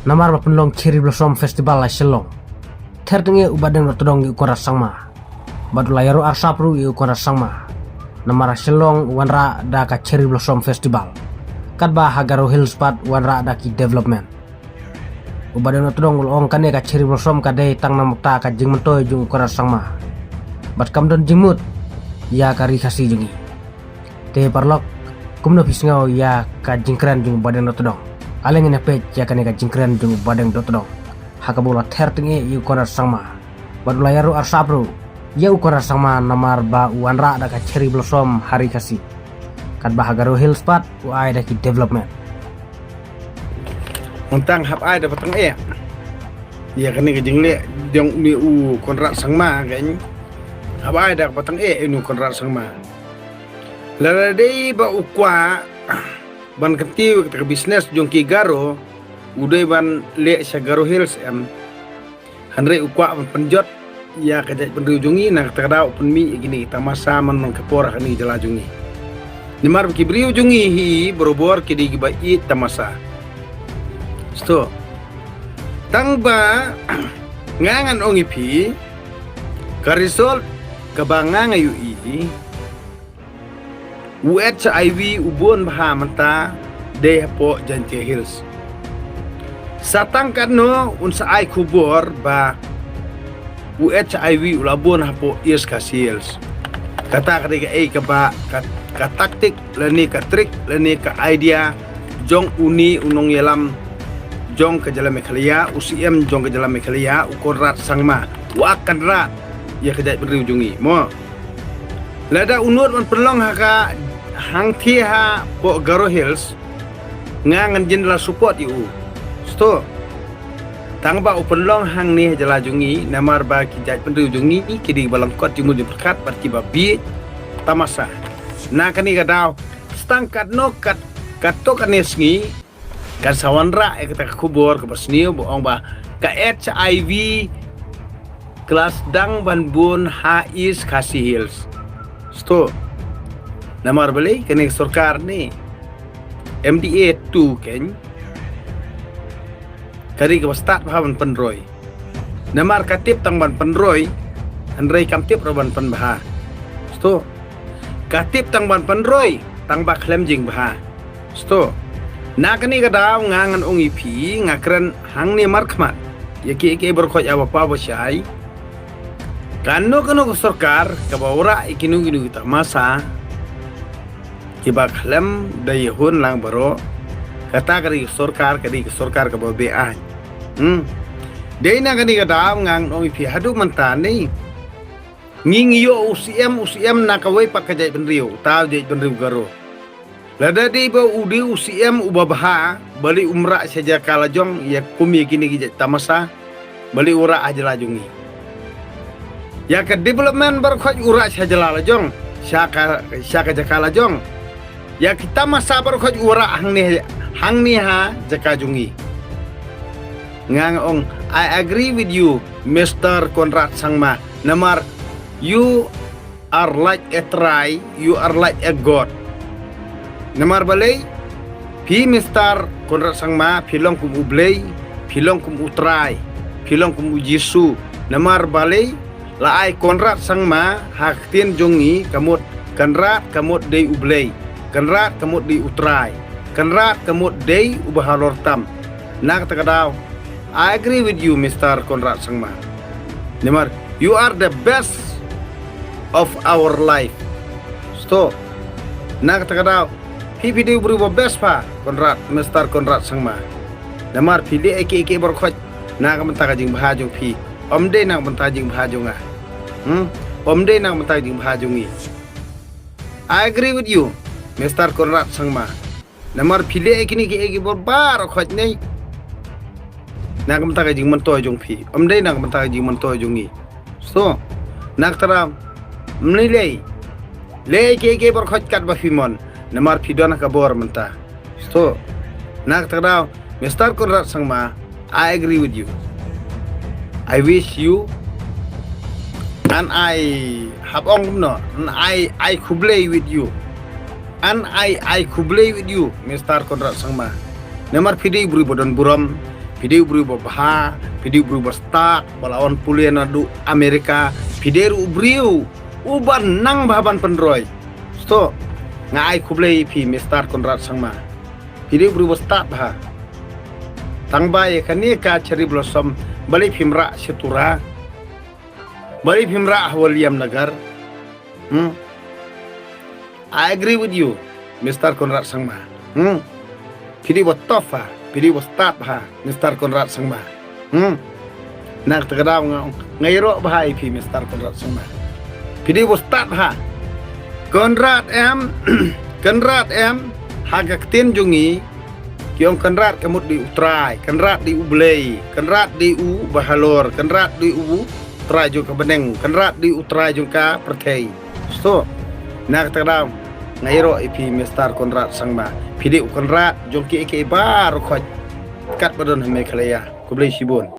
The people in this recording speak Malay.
Namar bapenlong Cherry Blossom Festival la Shillong. Terdengi ubadeng rotodong ukora sangma. Badulayaru arsapru ukora sangma. Namara Shillong wanra da ka Cherry Blossom Festival. Kadba Hagaro Hills Pat wanra da ki development. Ubadeng rotodong ulong kane ka Cherry Blossom kadai tang namukta ka jing mentoy jung ukora sangma. Bat kamdon jingmut ya kari kasi jungi. Te parlok kumno pisngau ya ka jingkran jung badeng rotodong. Aleng ina page ya kaneka jingkran jung badeng dotodong. Hakabola tertingi yu konar sangma. Badulayaru arsapru ya ukora sangma namar ba uanra da ka Cherry Blossom hari kasi. Kadba Hagaro Hills Pat uai da ki development. Untang hap ai da patang ya kaneka jingle jong ni u konrak sangma kan. Hap ai da patang nu konrak sangma. Lara dei ba ukwa ban kentiu ke bisnes jong ki garo udai ban le Hagaro Hills hanre ukwa ban penjot ya kajat penrujungi nak terada open mi gini tamasa man kepora kani jalajungi nimar ki briujungi hi berobor ki di bai tamasa sto tangba ngangan ongi pi karisol kabanga ngayu i HIV ubon baha manta de po Jante Hills. Satang kano unsa ay kubor ba HIV ulabon hapo is Hills. Kata kata ka ba ka taktik lani ka trik lani ka idea jong uni unong yelam jong ke jalan mekhalia UCM jong ke jalan mekhalia ukorat sangma wa kanra ya kejat berujungi mo. Lada unut man pelong haka hang ha po Hagaro Hills ngangan jenderal support yu sto tangba open long hang ni jalajungi namar ba kijat penrujungi kidi balangkot jumud perkat parti babi tamasa na kani kadau stangkat no kato kanesngi kan sawanra kata kubur ke basnio boong ba ka HIV kelas dang banbun hais kasi Hills sto namar balik kene sarkar ni MDA 2 ken kari ke start bahan penroy namar katip tang ban penroy andrei kamtip roban penbaha sto katip tang ban penroy tang ba klem jing baha sto na kani kadaw ngangan ongi pi ngakran hang ni markmat yaki ke berkhoj apa syai kano ke sarkar ke bawra ikinu kita masa kiba klem dari hun lang baro kata kari sorkar ke bobe an dei na kani kadam ngang oi pi hadu mantani nging yo UCM na kawai pakajai benriu taw jai benriu garo lada dei ba udi UCM ubabaha bali umra saja kalajong ya kumi kini kijai tamasa bali ura ajalajungi ya ke development berkhoj ura saja lalajong syaka jakalajong ya kita masa berkhoj ura hang ni ha jakajungi ngang ong I agree with you Mr. Konrad Sangma namar you are like a try you are like a god namar balay pi Mr. Konrad Sangma pilong kum ublay pilong kum utray pilong kum ujisu namar balay laay Konrad Sangma haktin jungi kamut kanrat kamut day ublay kanrat kamut di utray kanrat kamut day ubahalortam nak takadaw I agree with you Mr. Konrad Sangma nemar you are the best of our life sto nak takadaw PPD berubah best pa Konrad Mr. Konrad Sangma nemar pili eke berkhoj nak mentakajing bahajung pi omde nak mentajing bahajung omde nak mentajing bahajungi I agree with you Mr. Konrad Sangma namar pile ekini ki borbar khoj nei nak mentaka jing mentoy jong pi omdei nak mentaka jing mentoy jongi so nak tara mnilei le ki bor khoj kat ba fimon namar pidona ka bor menta so nak tara Mr. Konrad Sangma I agree with you I wish you and I have no and I could play with you and I could play with you Mr. Konrad Sangma namar pidi buri bodon buram Video berubah baha, video berubah stak, balawan pulian adu Amerika, video ubriu, uban nang bahaban penroy. So, ngai kublei pi Mr. Konrad Sangma. Video berubah stak baha. Tangbai kani ka cherry blossom, bali pimra setura, bali pimra William Nagar. I agree with you, Mr. Konrad Sangma. Video was tough, video was start bah, Mr. Konrad Sangma. Nak terkadang ngairo bah IP Mr. Konrad Sangma. Video was start bah. Konrad M, hagak tin jungi, kiong Konrad kemut di utrai, Konrad di ublei, Konrad di u bahalor, Konrad di u utrai juga beneng, Konrad di utrai juga perkei. So, nak terkadang ngairo IP Mr. Konrad Sangma. Video Konrad jongki ke baru khoj kat badon hame khalaya kublai shibon.